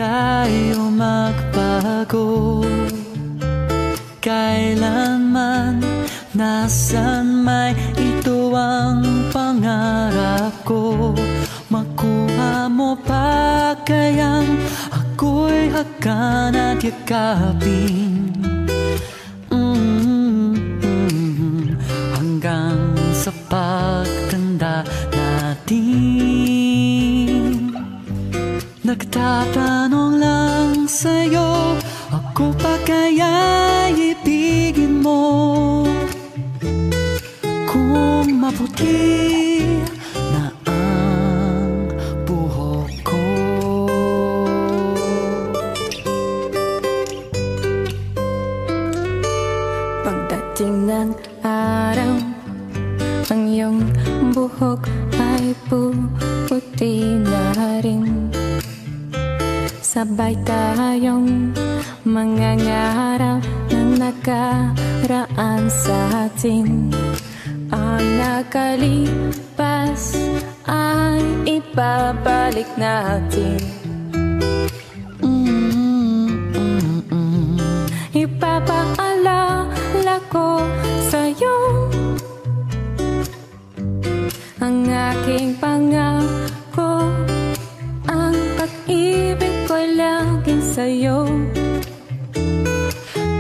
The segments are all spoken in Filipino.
tayo magbago. Kailanman, nasan may ito ang pangarap ko. Makuha mo pa kayang ako'y hakan at yakapin, hanggang sa pagtanda natin. Nagtatanong lang sa'yo, ako pa kaya ibigin mo? Kung maputi na ang buhok ko. Pagdating ng araw, ang iyong buhok ay puputi na rin. Sabay tayong mangangarap ng nakaraan sa atin. Ang nakalipas ay ibabalik natin. Ipapaalala ko sa'yo ang aking pangako, ang pag-ibig ko'y laging sa'yo.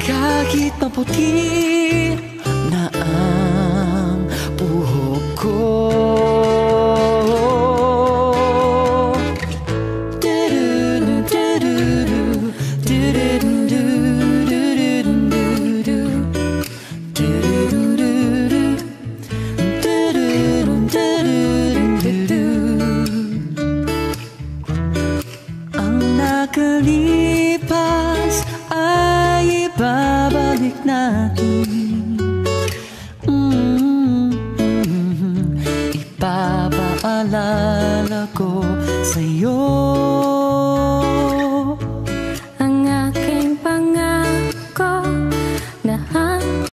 Kahit maputi na ang buhok ko. Nakalipas ay ibabalik natin. Ipapaalala ko sa'yo.